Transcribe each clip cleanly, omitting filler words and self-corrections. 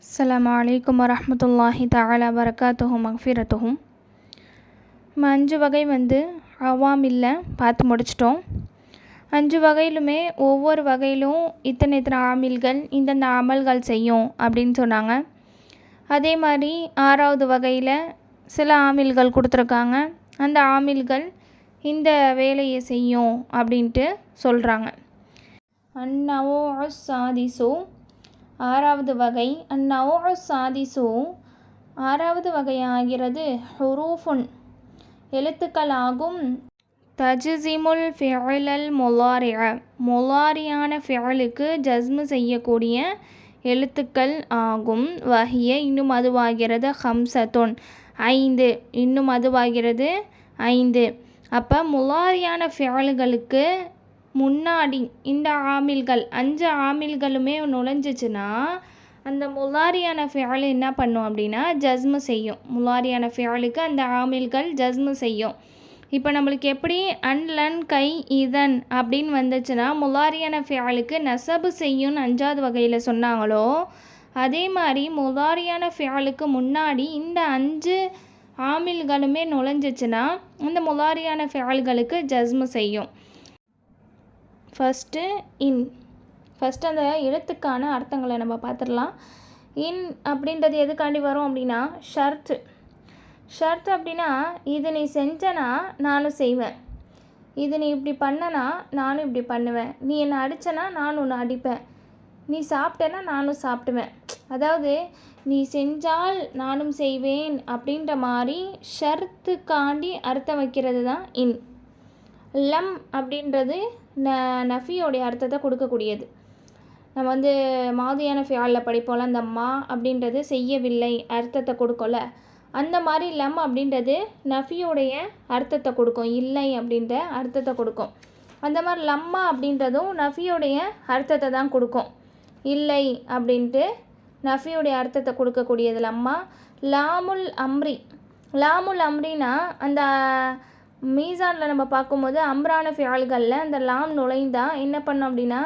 அஸ்ஸலாமு அலைக்கும் வரஹ்மத்துல்லாஹி தஆலா வரகாத்துஹு மக்ஃபிரத்துஹும். நம்ம 5 வகை அவாமில்ல பார்த்து முடிச்சிட்டோம். 5 வகையிலுமே ஒவ்வொரு வகையிலும் இத்தனை ஆமில்கள் இந்தந்த அமல்கள் செய்யும் அப்படின்னு சொன்னாங்க. அதே மாதிரி 6வது வகையில் சில ஆமில்கள் கொடுத்துருக்காங்க. அந்த ஆமில்கள் இந்த வேலையை செய்யும் அப்படின்ட்டு சொல்கிறாங்க. அந்நவூஉ ஸாதிஸு 6வது வகை. அந்நவூஉ ஸாதிஸு 6வது வகையாகிறது ஹுரூஃபுன் எழுத்துக்கள் ஆகும். தஜ்ஸிமுல் ஃபிஅலல் முலாரிஅ முலாரியான ஃபிஅலுக்கு ஜஸ்மு செய்யக்கூடிய எழுத்துக்கள் ஆகும். வஹிய இன்னும் அதுவாகிறது ஹம்சத்துன் 5 இன்னும் அதுவாகிறது 5. அப்போ முலாரியான ஃபிஅலுகளுக்கு முன்னாடி இந்த ஆமில்கள் 5 ஆமில்களுமே நுழைஞ்சிச்சுன்னா அந்த முலாரியான ஃபிஅல் என்ன பண்ணும் அப்படின்னா ஜஸ்மு செய்யும். முலாரியான ஃபிஅலுக்கு அந்த ஆமில்கள் ஜஸ்மு செய்யும். இப்போ நம்மளுக்கு எப்படி அன்லன் கை இதன் அப்படின்னு வந்துச்சுன்னா முலாரியான ஃபிஅலுக்கு நசபு செய்யும்னு 5வது வகையில் சொன்னாங்களோ, அதே மாதிரி முலாரியான ஃபிஅலுக்கு முன்னாடி இந்த 5 ஆமில்களுமே நுழைஞ்சிச்சுன்னா அந்த முலாரியான ஃபிஅல்களுக்கு ஜஸ்மு செய்யும். ஃபஸ்ட்டு அந்த எழுத்துக்கான அர்த்தங்களை நம்ம பார்த்துடலாம். இன் அப்படின்றது எதுக்காண்டி வரும் அப்படின்னா ஷர்த் அப்படின்னா இது நீ செஞ்சனா நானும் செய்வேன், இது நீ இப்படி பண்ணனா நானும் இப்படி பண்ணுவேன், நீ என்னை அடித்தனா நானும் உன்னை அடிப்பேன், நீ சாப்பிட்டேன்னா நானும் சாப்பிடுவேன். அதாவது நீ செஞ்சால் நானும் செய்வேன் அப்படின்ற மாதிரி ஷர்த்துக்காண்டி அர்த்தம் வைக்கிறது தான் இன். லம் அப்படின்றது நஃபியோடைய அர்த்தத்தை கொடுக்கக்கூடியது. நம்ம மாதியான ஃபியாலில் படிப்போம்ல, அந்த மா அப்படின்றது செய்யவில்லை அர்த்தத்தை கொடுக்கல. அந்த மாதிரி லம் அப்படின்றது நஃபியோடைய அர்த்தத்தை கொடுக்கும், இல்லை அப்படின்ற அர்த்தத்தை கொடுக்கும். அந்த மாதிரி லம்மா அப்படின்றதும் நஃபியோடைய அர்த்தத்தை தான் கொடுக்கும், இல்லை அப்படின்ட்டு நஃபியோடைய அர்த்தத்தை கொடுக்கக்கூடியது லம்மா. லாமுல் அம்ரினா அந்த மீசானில் நம்ம பார்க்கும்போது அம்ரான ஃபியால்களில் அந்த லாம் நுழைந்தா என்ன பண்ணோம் அப்படின்னா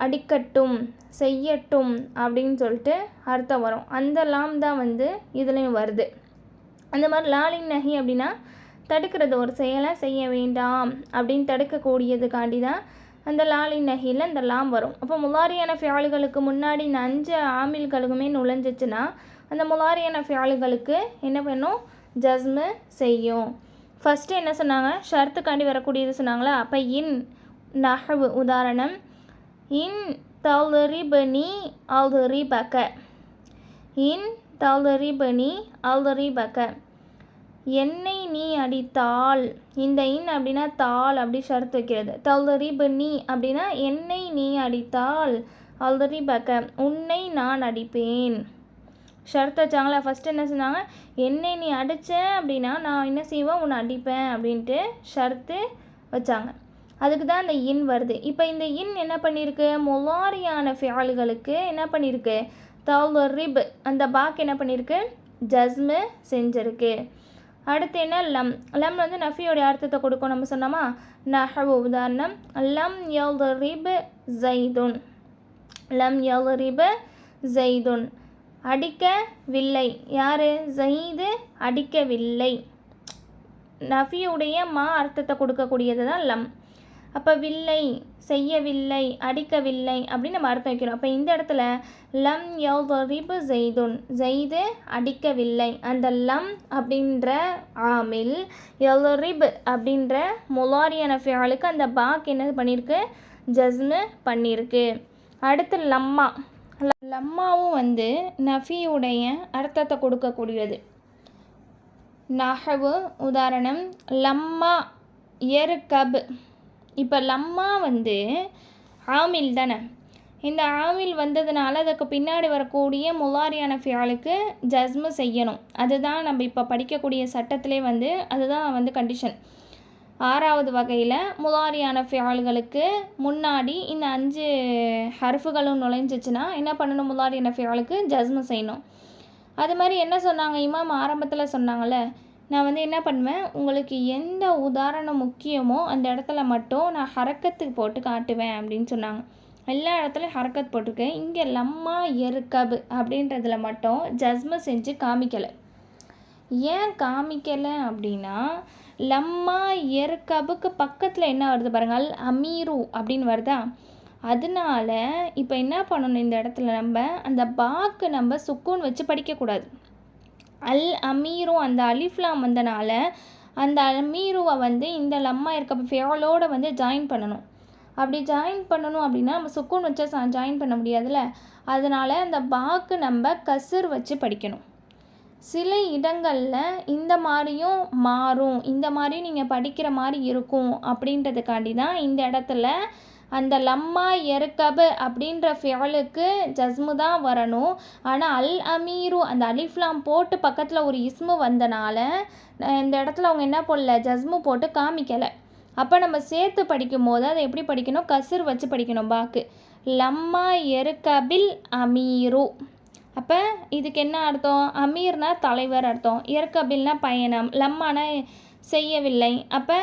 அடிக்கட்டும் செய்யட்டும் அப்படின்னு சொல்லிட்டு அர்த்தம் வரும். அந்த லாம் தான் இதுலேயும் வருது. அந்த மாதிரி லாலின் நஹி அப்படின்னா தடுக்கிறது, ஒரு செயலை செய்ய வேண்டாம் அப்படின்னு தடுக்கக்கூடியதுக்காண்டி தான் அந்த லாலின் நஹியில் அந்த லாம் வரும். அப்போ முலாரியான ஃபியால்களுக்கு முன்னாடி இந்த 5 ஆமில்களுக்குமே நுழைஞ்சிச்சுன்னா அந்த முலாரியான ஃபியால்களுக்கு என்ன பண்ணும் ஜஸ்மு செய்யும். ஃபஸ்ட்டு என்ன சொன்னாங்க, ஷர்த்துக்காண்டி வரக்கூடியது சொன்னாங்களா. அப்போ இன் நஹ்வு உதாரணம், இன் தல்ரிபனி அல்ரிபக, இன் தல்ரிபனி அல்ரிபக என்னை நீ அடித்தால். இந்த இன் அப்படின்னா தால் அப்படி ஷர்த்து வைக்கிறது. தல்ரிபனி அப்படின்னா என்னை நீ அடித்தால், அல்ரிபக உன்னை நான் அடிப்பேன். ஷர்த்து வச்சாங்களா. ஃபஸ்ட்டு என்ன சொன்னாங்க, என்னை நீ அடித்த அப்படின்னா நான் என்ன செய்வேன் உன்னை அடிப்பேன் அப்படின்ட்டு ஷர்த்து வச்சாங்க. அதுக்கு தான் இந்த இன் வருது. இப்போ இந்த இன் என்ன பண்ணியிருக்கு, முலாரியான ஃபியால்களுக்கு என்ன பண்ணியிருக்கு தல்ரிப் அந்த பாக்கு என்ன பண்ணியிருக்கு ஜஸ்மு செஞ்சிருக்கு. அடுத்து என்ன லம் நஃபியோடைய அர்த்தத்தை கொடுக்கும். நம்ம சொன்னோமா நஹ்வு உதாரணம், லம் யல்ரிப் ஸைதுன், லம் யல்ரிப் ஸைதுன் அடிக்கவில்லை. யார் ஸைது அடிக்கவில்லை. நஃபியுடைய மா அர்த்தத்தை கொடுக்கக்கூடியது தான் லம். அப்போ வில்லை செய்யவில்லை அடிக்கவில்லை அப்படின்னு நம்ம அர்த்தம் வைக்கிறோம். அப்போ இந்த இடத்துல லம் யல்ரிப் ஸைதுன் ஸைது அடிக்கவில்லை. அந்த லம் அப்படின்ற ஆமில் யல்ரிப் அப்படின்ற முலாரியான ஃபியாலுக்கு அந்த பாக் என்ன பண்ணியிருக்கு ஜஸ்மு பண்ணியிருக்கு. அடுத்து லம்மாவும் நஃபியுடைய அர்த்தத்தை கொடுக்கக்கூடியது. நஹ்வு உதாரணம், லம்மா எர்கப். இப்போ லம்மா ஆமில் தானே. இந்த ஆமில் வந்ததுனால அதுக்கு பின்னாடி வரக்கூடிய முலாரியான ஃபியாலுக்கு ஜஸ்மு செய்யணும். அதுதான் நம்ம இப்போ படிக்கக்கூடிய சட்டத்திலே அதுதான் கண்டிஷன். 6வது வகையில் முலாரியான ஃபியால்களுக்கு முன்னாடி இந்த 5 ஹர்ஃபுகளும் நுழைஞ்சிச்சுன்னா என்ன பண்ணணும், முலாரியான ஃபியாலுக்கு ஜஸ்மு செய்யணும். அது மாதிரி என்ன சொன்னாங்க இமாம் ஆரம்பத்தில் சொன்னாங்கள்ல, நான் என்ன பண்ணுவேன், உங்களுக்கு எந்த உதாரணம் முக்கியமோ அந்த இடத்துல மட்டும் நான் ஹரக்கத்துக்கு போட்டு காட்டுவேன் அப்படின்னு சொன்னாங்க. எல்லா இடத்துலையும் ஹரக்கத் போட்டிருக்கு. இங்கே லம்மா எருக்கப் அப்படின்றதுல மட்டும் ஜஸ்மு செஞ்சு காமிக்கலை. ஏன் காமிக்கலை அப்படின்னா லம்மா எருக்கபுக்கு பக்கத்தில் என்ன வருது பாருங்கள், அமீரு அப்படின்னு வருதா. அதனால இப்போ என்ன பண்ணணும், இந்த இடத்துல நம்ம அந்த பாக்கு நம்ம சுக்கூன் வச்சு படிக்கக்கூடாது. அல் அமீரு அந்த அலிஃப்லாம் வந்தனால அந்த அமீருவை வந்து இந்த லம்மா இருக்க ஃபேலோட வந்து ஜாயின் பண்ணணும். அப்படி ஜாயின் பண்ணணும் அப்படின்னா நம்ம சுக்கூன் வச்சா ஜாயின் பண்ண முடியாதுல்ல. அதனால அந்த பாக்கு நம்ம கசர் வச்சு படிக்கணும். சில இடங்களில் இந்த மாதிரியும் மாறும், இந்த மாதிரியும் நீங்கள் படிக்கிற மாதிரி இருக்கும் அப்படின்றதுக்காண்டி தான் இந்த இடத்துல அந்த லம்மா எருக்கபு அப்படின்ற ஃபியலுக்கு ஜஸ்மு தான் வரணும். ஆனால் அல் அமீரு அந்த அலிஃப்லாம் போட்டு பக்கத்தில் ஒரு இஸ்மு வந்தனால இந்த இடத்துல அவங்க என்ன போடல, ஜஸ்மு போட்டு காமிக்கலை. அப்போ நம்ம சேர்த்து படிக்கும் போது அதை எப்படி படிக்கணும், கசர் வச்சு படிக்கணும் பாக்கு. லம்மா எருக்கபில் அமீரு. அப்போ இதுக்கு என்ன அர்த்தம், அமீர்னா தலைவர் அர்த்தம், எருக்கபில்னா பயணம், லம்மானா செய்யவில்லை. அப்போ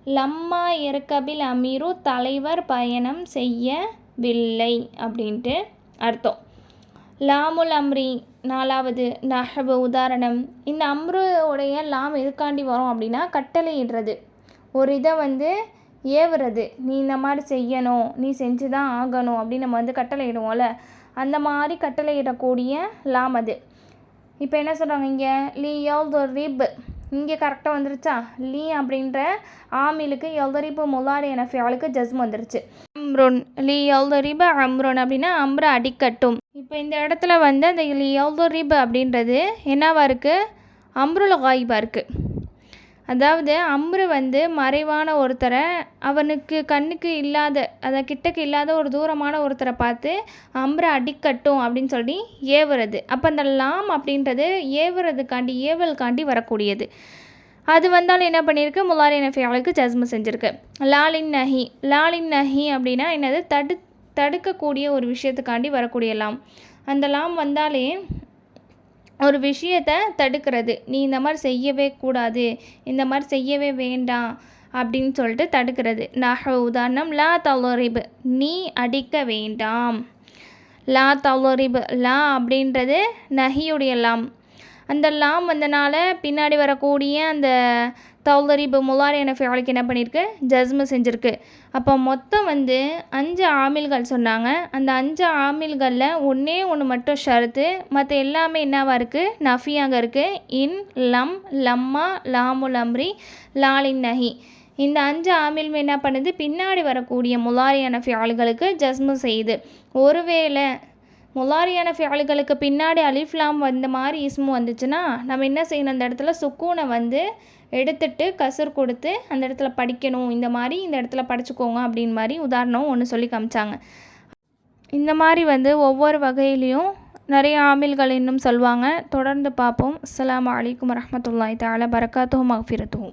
லம்மா எருக்கபில் அமீரு தலைவர் பயணம் செய்யவில்லை அப்படின்ட்டு அர்த்தம். லாமுல் அம்ரி 4வது நஹ்வு உதாரணம். இந்த அம்ருடைய லாம் எதுக்காண்டி வரும் அப்படின்னா கட்டளையிடுறது, ஒரு இதை வந்து ஏவுறது, நீ இந்த மாதிரி செய்யணும், நீ செஞ்சு தான் ஆகணும் அப்படின்னு நம்ம வந்து கட்டளையிடுவோம்ல, அந்த மாதிரி கட்டளையிடக்கூடிய லாம் அது. இப்போ என்ன சொல்கிறாங்க இங்கே லீ யல்தரிப், இங்கே கரெக்டாக வந்துருச்சா. லீ அப்படின்ற ஆமிலுக்கு யல்தரிப்பு முலாரி என ஃபியாலுக்கு ஜஸ்ம் வந்துருச்சு. அம்ருன் லீ யல்தரிப் அம்ருன் அப்படின்னா அம்ர அடிக்கட்டும். இப்போ இந்த இடத்துல வந்து அந்த லீ யல்தரிப் அப்படின்றது என்னவா இருக்குது, அம்ருல் காயிபா இருக்குது. அதாவது அம்ரு வந்து மறைவான ஒருத்தரை, அவனுக்கு கண்ணுக்கு இல்லாத, அதை கிட்டக்கு இல்லாத ஒரு தூரமான ஒருத்தரை பார்த்து அம்ரை அடிக்கட்டும் அப்படின்னு சொல்லி ஏவுறது. அப்போ அந்த லாம் அப்படின்றது ஏவுறதுக்காண்டி ஏவலுக்காண்டி வரக்கூடியது. அது வந்தாலும் என்ன பண்ணியிருக்கு, முலாரி நஃபியாலுக்கு ஜஸ்மு செஞ்சுருக்கு. லாலின் நஹி, லாலின் நஹி அப்படின்னா என்னது, தடுக்கக்கூடிய ஒரு விஷயத்துக்காண்டி வரக்கூடிய லாம். அந்த லாம் வந்தாலே ஒரு விஷயத்தை தடுக்கிறது, நீ இந்த மாதிரி செய்யவே கூடாது, இந்த மாதிரி செய்யவே வேண்டாம் அப்படின்னு சொல்லிட்டு தடுக்கிறது. நஹ் உதாரணம் லா தலரிப், நீ அடிக்க வேண்டாம். லா தலரிப், லா அப்படின்றது நஹியுடைய லாம். அந்த லாம் வந்தனால பின்னாடி வரக்கூடிய அந்த தௌலரிப் முலாரி என ஃபியாலுக்கு என்ன பண்ணியிருக்கு, ஜஸ்மு செஞ்சுருக்கு. அப்போ மொத்தம் வந்து 5 ஆமில்கள் சொன்னாங்க. அந்த 5 ஆமில்களில் ஒன்றே ஒன்று மட்டும் ஷரத்து, மற்ற எல்லாமே என்னவாக இருக்குது, நஃபியாக இருக்குது. இன், லம், லம்மா, லாமுல் அம்ரி, லாலின் நஹி. இந்த 5 ஆமிலுமே என்ன பண்ணுது, பின்னாடி வரக்கூடிய முலாரியான ஃபியாலுகளுக்கு ஜஸ்மு செய்யுது. ஒருவேளை முலாரியான ஃபியாலுகளுக்கு பின்னாடி அலிஃப்லாம் வந்த மாதிரி இஸ்மு வந்துச்சுன்னா நம்ம என்ன செய்யணும், அந்த இடத்துல சுக்கூனை வந்து எடுத்துட்டு கசர் கொடுத்து அந்த இடத்துல படிக்கணும், இந்த மாதிரி இந்த இடத்துல படிச்சுக்கோங்க அப்படின்னு மாதிரி உதாரணம் ஒன்று சொல்லி காமிச்சாங்க. இந்த மாதிரி வந்து ஒவ்வொரு வகையிலையும் நிறைய ஆமில்கள் இன்னும் சொல்லுவாங்க. தொடர்ந்து பார்ப்போம். அஸ்ஸலாமு அலைக்கும் வரஹ்மத்துல்லாஹி தஆலா பரகாத்துஹு மக்ஃபிரத்துஹு.